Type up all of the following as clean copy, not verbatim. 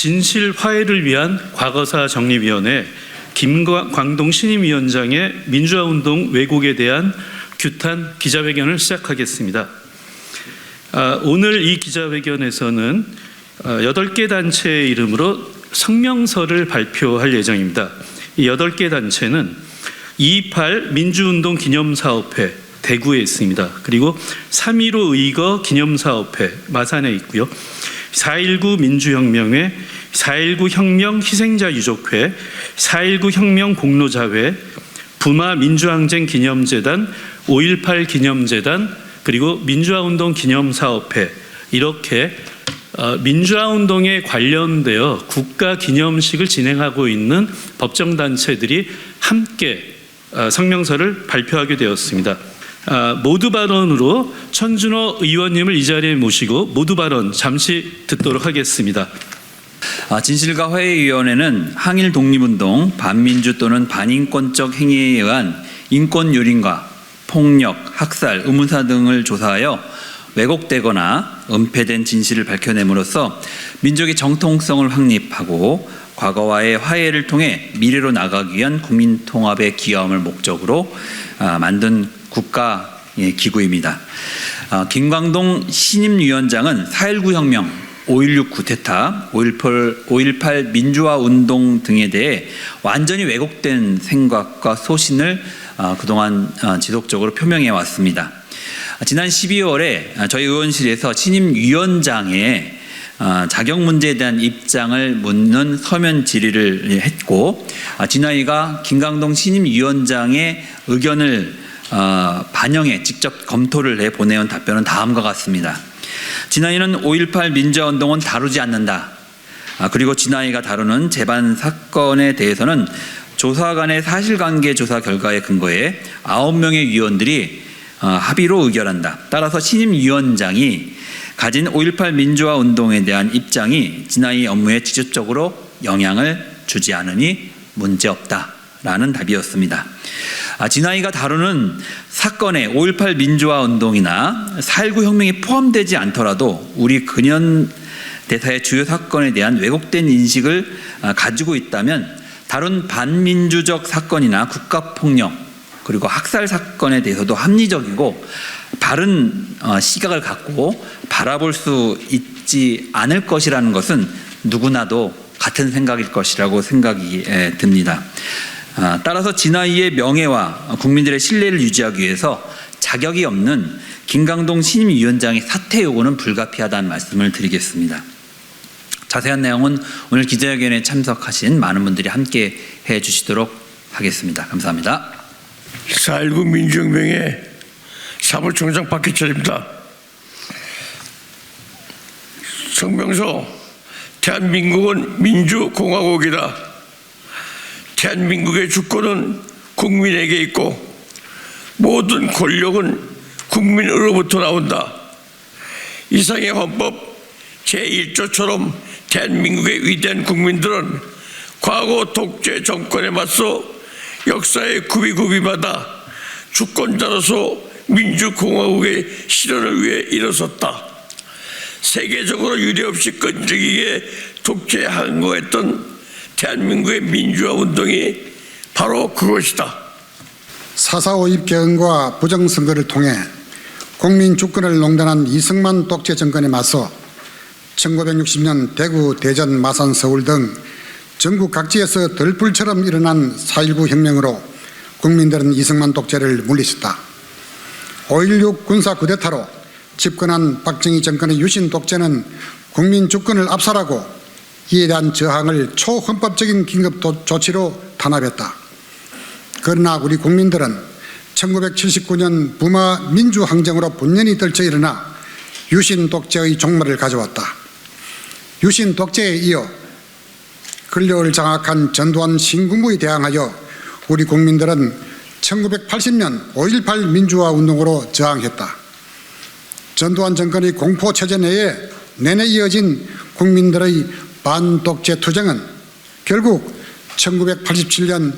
진실 화해를 위한 과거사 정립위원회 김광동 신임위원장의 민주화운동 왜곡에 대한 규탄 기자회견을 시작하겠습니다. 오늘 이 기자회견에서는 8개 단체의 이름으로 성명서를 발표할 예정입니다. 이 8개 단체는 228 민주운동 기념사업회 대구에 있습니다. 그리고 3.15 의거 기념사업회 마산에 있고요. 4.19 민주혁명회, 4.19 혁명 희생자 유족회, 4.19 혁명 공로자회, 부마 민주항쟁 기념재단, 5.18 기념재단, 그리고 민주화운동 기념사업회, 이렇게 민주화운동에 관련되어 국가기념식을 진행하고 있는 법정단체들이 함께 성명서를 발표하게 되었습니다. 모두 발언으로 천준호 의원님을 이 자리에 모시고 모두 발언 잠시 듣도록 하겠습니다. 진실과 화해위원회는 항일 독립운동, 반민주 또는 반인권적 행위에 의한 인권 유린과 폭력, 학살, 의문사 등을 조사하여 왜곡되거나 은폐된 진실을 밝혀냄으로써 민족의 정통성을 확립하고 과거와의 화해를 통해 미래로 나가기 위한 국민 통합에 기여함을 목적으로 만든 국가 기구입니다. 김광동 신임위원장은 4.19 혁명, 5.16 쿠데타, 5.18 민주화 운동 등에 대해 완전히 왜곡된 생각과 소신을 그동안 지속적으로 표명해 왔습니다. 지난 12월에 저희 의원실에서 신임위원장의 자격 문제에 대한 입장을 묻는 서면 질의를 했고, 진화위가 김광동 신임위원장의 의견을 반영해 직접 검토를 해 보내온 답변은 다음과 같습니다. 진화위는 5.18 민주화운동은 다루지 않는다. 그리고 진화위가 다루는 재반 사건에 대해서는 조사관의 사실관계 조사 결과에 근거해 9명의 위원들이 합의로 의결한다. 따라서 신임위원장이 가진 5.18 민주화 운동에 대한 입장이 진화위 업무에 직접적으로 영향을 주지 않으니 문제없다라는 답이었습니다. 진화위가 다루는 사건에 5.18 민주화 운동이나 4.19 혁명이 포함되지 않더라도 우리 근현대사의 주요 사건에 대한 왜곡된 인식을 가지고 있다면 다른 반민주적 사건이나 국가폭력 그리고 학살 사건에 대해서도 합리적이고 바른 시각을 갖고 바라볼 수 있지 않을 것이라는 것은 누구나도 같은 생각일 것이라고 생각이 듭니다. 따라서 진화위의 명예와 국민들의 신뢰를 유지하기 위해서 자격이 없는 김광동 신임위원장의 사퇴 요구는 불가피하다는 말씀을 드리겠습니다. 자세한 내용은 오늘 기자회견에 참석하신 많은 분들이 함께 해 주시도록 하겠습니다. 감사합니다. 4.19 민주혁명의 사무총장 박희철입니다. 성명서: 대한민국은 민주공화국이다. 대한민국의 주권은 국민에게 있고 모든 권력은 국민으로부터 나온다. 이상의 헌법 제1조처럼 대한민국의 위대한 국민들은 과거 독재 정권에 맞서 역사의 굽이굽이마다 주권자로서 민주공화국의 실현을 위해 일어섰다. 세계적으로 유례없이 끈질기게 독재에 항거했던 대한민국의 민주화 운동이 바로 그것이다. 4.45 입개헌과 부정선거를 통해 국민 주권을 농단한 이승만 독재 정권에 맞서 1960년 대구, 대전, 마산, 서울 등 전국 각지에서 들불처럼 일어난 4.19 혁명으로 국민들은 이승만 독재를 물리쳤다. 5.16 군사 쿠데타로 집권한 박정희 정권의 유신 독재는 국민 주권을 압살하고 이에 대한 저항을 초헌법적인 긴급 조치로 탄압했다. 그러나 우리 국민들은 1979년 부마 민주항쟁으로 분연히 떨쳐 일어나 유신 독재의 종말을 가져왔다. 유신 독재에 이어 권력을 장악한 전두환 신군부에 대항하여 우리 국민들은 1980년 5.18 민주화 운동으로 저항했다. 전두환 정권의 공포체제 내에 내내 이어진 국민들의 반독재 투쟁은 결국 1987년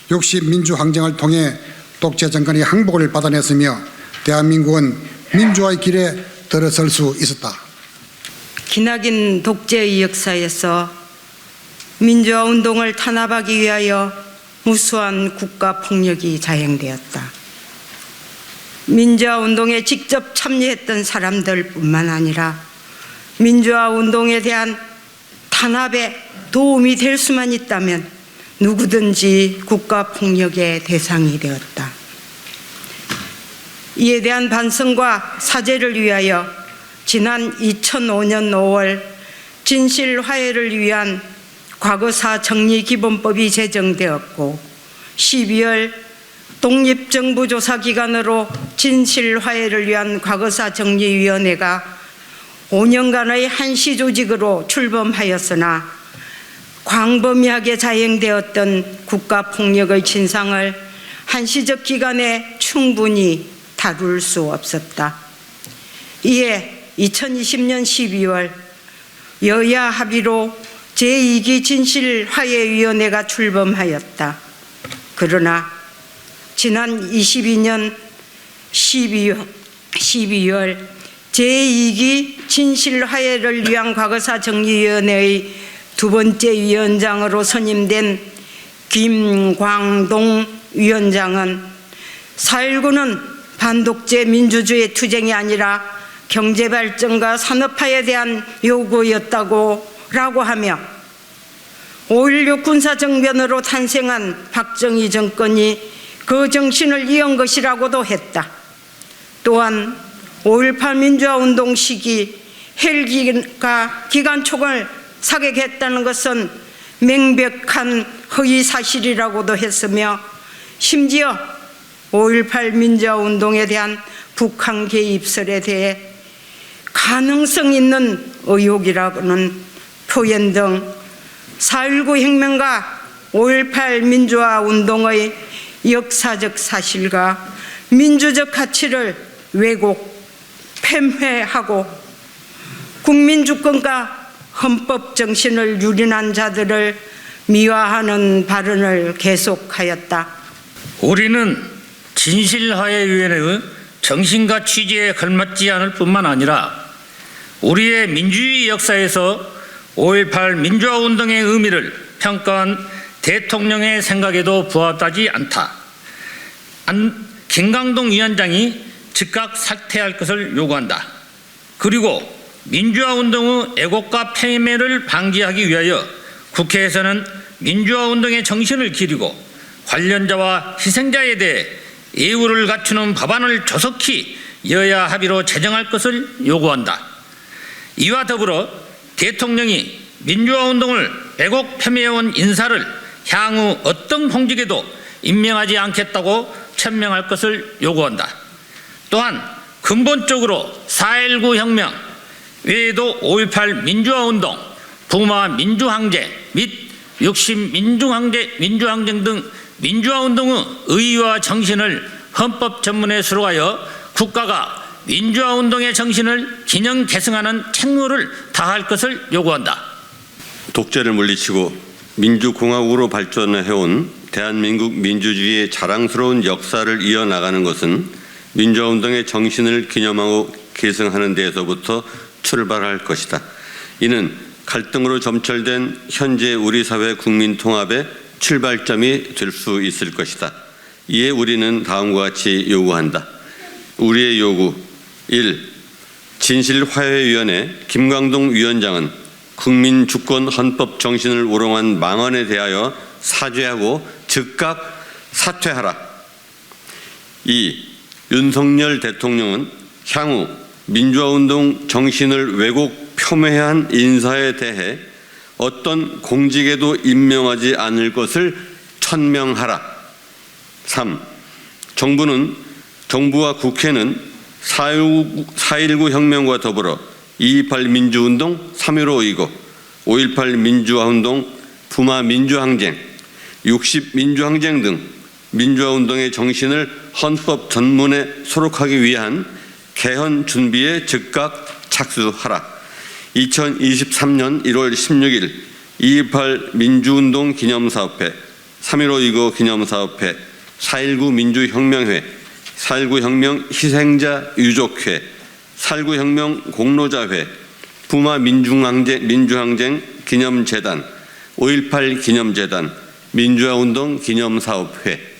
60 민주항쟁을 통해 독재 정권의 항복을 받아냈으며 대한민국은 민주화의 길에 들어설 수 있었다. 기나긴 독재의 역사에서 민주화 운동을 탄압하기 위하여 무수한 국가 폭력이 자행되었다. 민주화 운동에 직접 참여했던 사람들뿐만 아니라 민주화 운동에 대한 탄압에 도움이 될 수만 있다면 누구든지 국가 폭력의 대상이 되었다. 이에 대한 반성과 사죄를 위하여 지난 2005년 5월 진실 화해를 위한 과거사 정리 기본법이 제정되었고 12월 독립정부조사기관으로 진실 화해를 위한 과거사 정리위원회가 5년간의 한시 조직으로 출범하였으나 광범위하게 자행되었던 국가폭력의 진상을 한시적 기간에 충분히 다룰 수 없었다. 이에 2020년 12월 여야 합의로 제2기 진실화해위원회가 출범하였다. 그러나 지난 22년 12월 제2기 진실화해를 위한 과거사 정리위원회의 두 번째 위원장으로 선임된 김광동 위원장은 4.19는 반독재 민주주의 투쟁이 아니라 경제발전과 산업화에 대한 요구였다고 하며 5.16 군사정변으로 탄생한 박정희 정권이 그 정신을 이은 것이라고도 했다. 또한 5.18 민주화운동 시기 헬기가 기관총을 사격했다는 것은 명백한 허위 사실이라고도 했으며 심지어 5.18 민주화운동에 대한 북한 개입설에 대해 가능성 있는 의혹이라고는 표현 등 4.19 혁명과 5.18 민주화운동의 역사적 사실과 민주적 가치를 왜곡, 폄훼하고 국민주권과 헌법 정신을 유린한 자들을 미화하는 발언을 계속하였다. 우리는 진실화해위원회의 정신과 취지에 걸맞지 않을 뿐만 아니라 우리의 민주주의 역사에서 5.18 민주화운동의 의미를 평가한 대통령의 생각에도 부합하지 않다. 김광동 위원장이 즉각 사퇴할 것을 요구한다. 그리고 민주화운동의 애국과 폐매를 방지하기 위하여 국회에서는 민주화운동의 정신을 기리고 관련자와 희생자에 대해 예우를 갖추는 법안을 조속히 여야 합의로 제정할 것을 요구한다. 이와 더불어 대통령이 민주화운동을 애국 폄훼해온 인사를 향후 어떤 공직에도 임명하지 않겠다고 천명할 것을 요구한다. 또한 근본적으로 4.19 혁명 외에도 5.18 민주화운동, 부마 민주항쟁 및 60 민주항쟁 등 민주화운동의 의의와 정신을 헌법 전문에 수록하여 국가가 민주화운동의 정신을 기념 계승하는 책무를 다할 것을 요구한다. 독재를 물리치고 민주공화국으로 발전해온 대한민국 민주주의의 자랑스러운 역사를 이어나가는 것은 민주화운동의 정신을 기념하고 계승하는 데에서부터 출발할 것이다. 이는 갈등으로 점철된 현재 우리 사회 국민 통합의 출발점이 될 수 있을 것이다. 이에 우리는 다음과 같이 요구한다. 우리의 요구 1. 진실화해위원회 김광동 위원장은 국민주권 헌법 정신을 우롱한 망언에 대하여 사죄하고 즉각 사퇴하라. 2. 윤석열 대통령은 향후 민주화운동 정신을 왜곡 폄훼한 인사에 대해 어떤 공직에도 임명하지 않을 것을 천명하라. 3. 정부와 국회는 4.19 혁명과 더불어 2.28 민주운동 3.15 의고 5.18 민주화운동, 부마 민주항쟁, 60 민주항쟁 등 민주화운동의 정신을 헌법 전문에 수록하기 위한 개헌 준비에 즉각 착수하라. 2023년 1월 16일 2.28 민주운동 기념사업회, 3.15 의고 기념사업회, 4.19 민주혁명회, 4.19 혁명 희생자 유족회, 4.19 혁명 공로자회, 부마 민주항쟁 기념재단, 5.18 기념재단, 민주화운동 기념사업회,